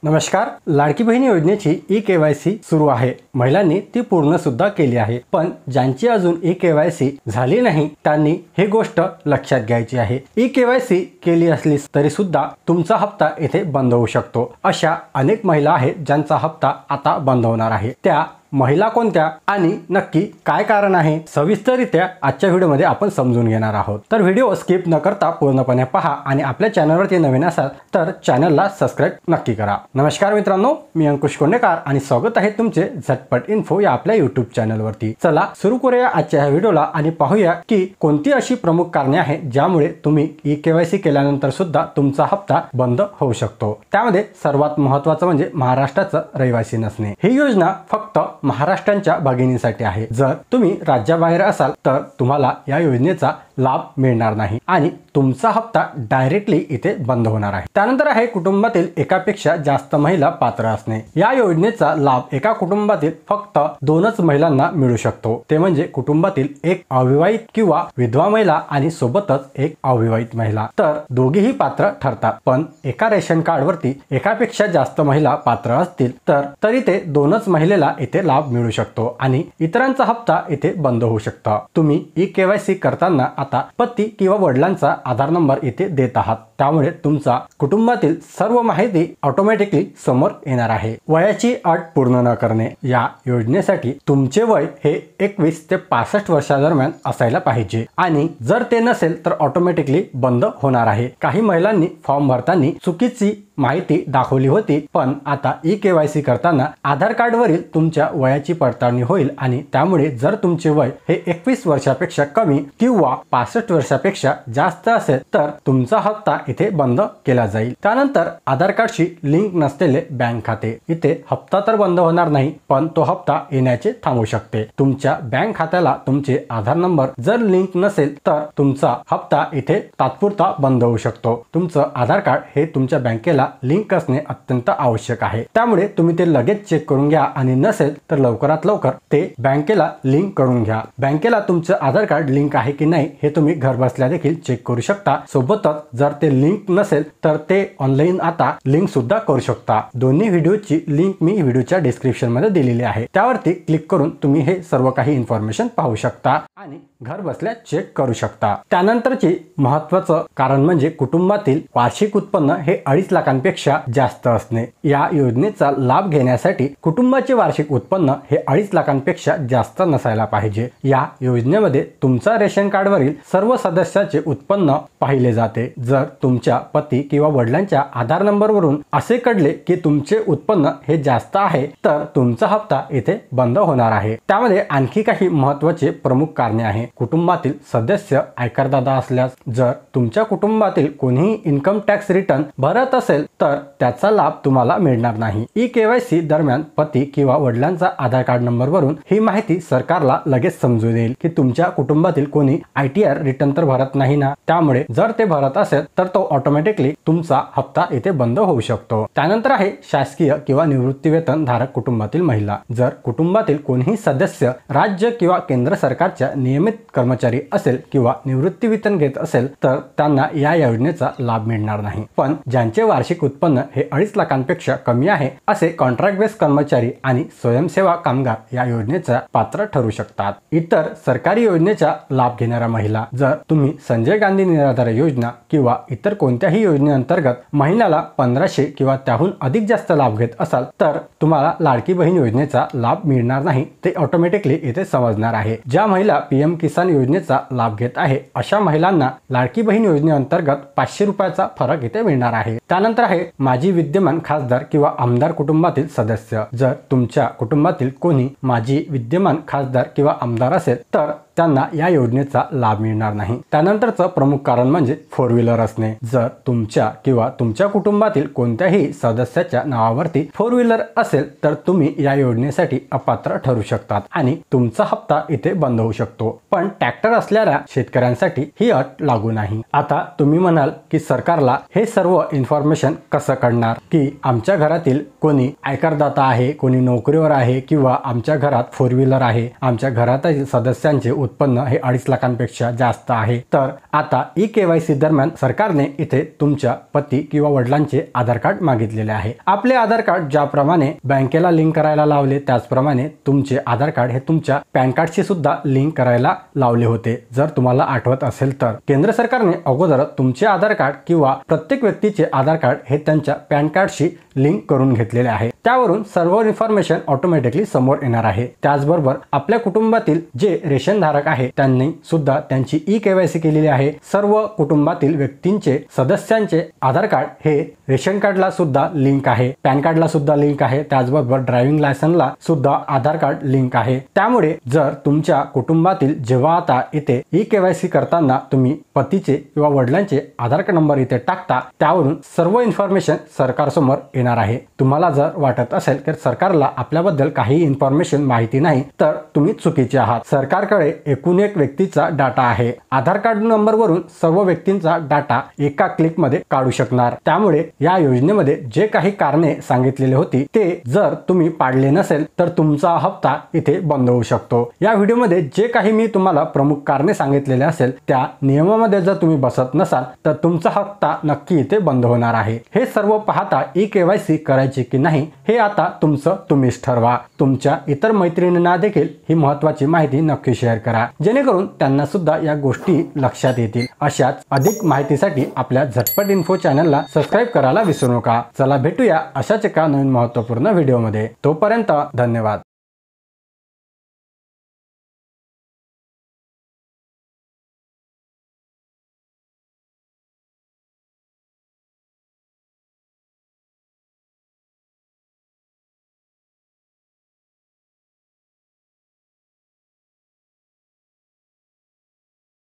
नमस्कार। लाडकी बहीण योजनेची ई-केवायसी सुरू आहे। महिलांनी ती पूर्ण सुद्धा केली आहे, पण ज्यांची अजून ई-केवायसी झाली नाही त्यांनी ही गोष्ट लक्षात घ्यायची आहे। ई-केवायसी केली असली तरी सुद्धा तुमचा हप्ता येथे बंद होऊ शकतो। अशा अनेक महिला आहेत ज्यांचा हप्ता आता बंद होणार आहे। त्या महिला कोणत्या आणि नक्की काय कारण आहे, सविस्तररित्या आजच्या व्हिडिओमध्ये आपण समजून घेणार आहोत। तर व्हिडिओ स्किप न करता पूर्णपणे पहा आणि आपल्या चॅनलवरती नवीन असाल तर चॅनलला सबस्क्राइब नक्की करा। नमस्कार मित्रांनो, मी अंकुश कोंडेकर आणि स्वागत आहे तुमचे झटपट इन्फो या आपल्या YouTube चॅनलवरती। चला सुरू करूया आजच्या व्हिडिओला आणि पाहूया की कोणती अशी प्रमुख कारणे आहेत ज्यामुळे तुम्ही ई-केवायसी केल्यानंतर सुद्धा तुमचा हप्ता बंद होऊ शकतो। त्यामध्ये सर्वात महत्त्वाचं म्हणजे महाराष्ट्राचं रहिवासी नसणे। ही योजना फक्त महाराष्ट्राच्या भगिनींसाठी आहे। जर तुम्ही राज्याबाहेर असाल तर तुम्हाला या योजनेचा लाभ मिळणार नाही आणि तुमचा हप्ता डायरेक्टली इथे बंद होणार आहे। त्यानंतर आहे कुटुंबातील एकापेक्षा जास्त महिला पात्र असणे। या योजनेचा लाभ एका कुटुंबातील फक्त 2च महिलांना मिळू शकतो, ते म्हणजे कुटुंबातील एक अविवाहित किंवा विधवा महिला आणि सोबतच एक अविवाहित महिला। तर दोघेही पात्र ठरतात, पण एका रेशन कार्डवरती एकापेक्षा जास्त महिला पात्र असतील तर तरी ते 2च महिलेला इथे लाभ मिळू शकतो आणि इतरांचा हप्ता इथे बंद होऊ शकतो। तुम्ही ई-केवायसी करताना आता पती किंवा वडिलांचा आधार नंबर इथे देत आहात, त्यामुळे तुमचा कुटुंबातील सर्व माहिती ऑटोमॅटिकली समोर येणार आहे। वयाची अट पूर्ण न करणे। या योजनेसाठी तुमचे वय हे 21 ते 65 वर्षादरम्यान असायला पाहिजे आणि जर ते नसेल तर ऑटोमॅटिकली बंद होणार आहे। काही महिलांनी फॉर्म भरताना चुकीची माहिती दाखवली होती, पण आता ई-केवायसी करताना आधार कार्डवरील तुमच्या वयाची पडताळणी होईल आणि त्यामुळे जर तुमचे वय हे 21 वर्षापेक्षा कमी किंवा 65 वर्षापेक्षा जास्त असेल तर तुमचा हप्ता इथे बंद केला जाईल। त्यानंतर आधार कार्डशी लिंक नसलेले बँक खाते। इथे हप्ता तर बंद होणार नाही, पण तो हप्ता येण्याचे थांबू शकते। तुमच्या बँक खात्याला तुमचे आधार नंबर जर लिंक नसेल तर तुमचा हप्ता इथे तात्पुरता बंद होऊ शकतो। तुमचं आधार कार्ड हे तुमच्या बँकेला लिंक असणे अत्यंत आवश्यक आहे, त्यामुळे तुम्ही ते लगेच चेक करून घ्या आणि नसेल तर लवकरात लवकर ते बँकेला लिंक करून घ्या। बँकेला तुमचं आधार कार्ड लिंक आहे की नाही हे तुम्ही घर बसल्या देखील चेक करू शकता। सोबतच जर ते लिंक नसेल तर ते ऑनलाईन आता लिंक सुद्धा करू शकता। दोन्ही व्हिडिओची लिंक मी व्हिडिओच्या डिस्क्रिप्शन मध्ये दिलेली आहे, त्यावरती क्लिक करून तुम्ही हे सर्व काही इन्फॉर्मेशन पाहू शकता आणि घर बसल्या चेक करू शकता। त्यानंतरचे महत्त्वाचं कारण म्हणजे कुटुंबातील वार्षिक उत्पन्न हे 2.5 लाखांपेक्षा जास्त असणे। या योजनेचा लाभ घेण्यासाठी कुटुंबाचे वार्षिक उत्पन्न हे 2.5 लाखांपेक्षा जास्त नसायला पाहिजे। या योजनेमध्ये तुमचा रेशन कार्डवरील सर्व सदस्याचे उत्पन्न पाहिले जाते। जर तुमच्या पती किंवा वडिलांच्या आधार नंबरवरून असे कळले की तुमचे उत्पन्न हे जास्त आहे तर तुमचा हप्ता इथे बंद होणार आहे। त्यामध्ये आणखी काही महत्त्वाचे प्रमुख कारणे आहेत। कुटुंबातील सदस्य आयकरदाता असल्यास, जर तुमच्या कुटुंबातील कोणीही इन्कम टॅक्स रिटर्न भरत असेल तर त्याचा लाभ तुम्हाला मिळणार नाही। ई-केवायसी दरम्यान पती किंवा वडिलांचा आधार कार्ड नंबरवरून ही माहिती सरकारला लगेच समजून येईल की तुमच्या कुटुंबातील कोणी ITR रिटर्न तर भरत नाही ना, त्यामुळे जर ते भरत असेल तर तो ऑटोमॅटिकली तुमचा हप्ता इथे बंद होऊ शकतो। त्यानंतर आहे शासकीय किंवा निवृत्तीवेतन धारक कुटुंबातील महिला। जर कुटुंबातील कोणीही सदस्य राज्य किंवा केंद्र सरकारच्या नियमित कर्मचारी असेल किंवा निवृत्ती वेतन घेत असेल तर त्यांना या योजनेचा लाभ मिळणार नाही। पण ज्यांचे वार्षिक उत्पन्न हे 2.5 लाखांपेक्षा कमी आहे असे कॉन्ट्रॅक्ट बेस कर्मचारी आणि स्वयंसेवा कामगार या योजनेचा पात्र ठरू शकतात। इतर सरकारी योजनेचा लाभ घेणाऱ्या महिला, जर तुम्ही संजय गांधी निराधार योजना किंवा इतर कोणत्याही योजनेअंतर्गत महिन्याला 1500 किंवा त्याहून अधिक जास्त लाभ घेत असाल तर तुम्हाला लाडकी बहीण योजनेचा लाभ मिळणार नाही, ते ऑटोमॅटिकली इथे समजणार आहे। ज्या महिला PM किसान योजनेचा लाभ घेत आहे अशा महिलांना लाडकी बहीण योजनेअंतर्गत 500 रुपयाचा फरक इथे मिळणार आहे। त्यानंतर आहे माजी विद्यमान खासदार किंवा आमदार कुटुंबातील सदस्य। जर तुमच्या कुटुंबातील कोणी माजी विद्यमान खासदार किंवा आमदार असेल तर त्यांना या योजनेचा लाभ मिळणार नाही। त्यानंतरचं प्रमुख कारण म्हणजे 4 व्हीलर असणे। जर तुमच्या किंवा तुमच्या कुटुंबातील कोणत्याही सदस्याच्या नावावरती 4 व्हीलर असेल तर तुम्ही या योजनेसाठी अपात्र ठरू शकतात आणि तुमचा हप्ता इथे बंद होऊ शकतो। पण ट्रॅक्टर असलेल्या शेतकऱ्यांसाठी ही अट लागू नाही। आता तुम्ही म्हणाल की सरकारला हे सर्व इन्फॉर्मेशन कसं कळणार की आमच्या घरातील कोणी आयकरदाता आहे, कोणी नोकरीवर आहे किंवा आमच्या घरात 4 व्हीलर आहे, आमच्या घरातील सदस्यांचे उत्पन्न हे 2.5 लाखांपेक्षा जास्त आहे तर आता ई-केवायसी दरम्यान सरकारने इथे तुमच्या पती किंवा वडिलांचे आधार कार्ड मागितलेले आहे। आपले आधार कार्ड ज्याप्रमाणे बँकेला लिंक करायला लावले त्याचप्रमाणे तुमचे आधार कार्ड हे तुमच्या पॅन कार्डशी सुद्धा लिंक करायला लावले होते। जर तुम्हाला आठवत असेल तर केंद्र सरकारने अगोदर तुमचे आधार कार्ड किंवा प्रत्येक व्यक्तीचे आधार कार्ड हे त्यांच्या पॅन कार्डशी लिंक करून घेतलेले आहे। त्यावरून सर्व इन्फॉर्मेशन ऑटोमॅटिकली समोर येणार आहे। त्याचबरोबर आपल्या कुटुंबातील जे रेशन धारक आहे त्यांनी सुद्धा त्यांची ई-केवायसी केलेली आहे। सर्व कुटुंबातील व्यक्तींचे सदस्यांचे आधार कार्ड हे रेशन कार्डला सुद्धा लिंक आहे, पॅन कार्डला सुद्धा लिंक आहे, त्याचबरोबर ड्रायव्हिंग लायसन्सला सुद्धा आधार कार्ड लिंक आहे। त्यामुळे जर तुमच्या कुटुंबातील जेव्हा आता इथे ई-केवायसी करताना तुम्ही पतीचे किंवा वडिलांचे आधार कार्ड नंबर इथे टाकता त्यावरून सर्व इन्फॉर्मेशन सरकारसमोर येणार आहे। तुम्हाला जर वाटत असेल की सरकारला आपल्याबद्दल काही इन्फॉर्मेशन माहिती नाही तर तुम्ही चुकीचे आहात। सरकारकडे एकूण एक व्यक्तीचा डाटा आहे। आधार कार्ड नंबरवरून सर्व व्यक्तींचा डाटा एका क्लिक मध्ये काढू शकणार। त्यामुळे या योजनेमध्ये जे काही कारणे सांगितलेली होती ते जर तुम्ही पाळले नसेल तर तुमचा हप्ता इथे बंद होऊ शकतो। या व्हिडिओमध्ये जे काही मी तुम्हाला प्रमुख कारणे सांगितलेले असेल त्या नियमामध्ये जर तुम्ही बसत नसाल तर तुमचा हप्ता नक्की इथे बंद होणार आहे। हे सर्व पाहता ई-केवायसी करायची की नाही हे आता तुमचं तुम्हीच ठरवा। तुमच्या इतर मैत्रिणींना देखील ही महत्त्वाची माहिती नक्की शेअर करा जेणेकरून त्यांना सुद्धा या गोष्टी लक्षात येतील। अशाच अधिक माहितीसाठी आपल्या झटपट इन्फो चॅनलला सबस्क्राइब करायला विसरू नका। चला भेटूया अशाच एका नवीन महत्त्वपूर्ण व्हिडिओमध्ये। तोपर्यंत धन्यवाद।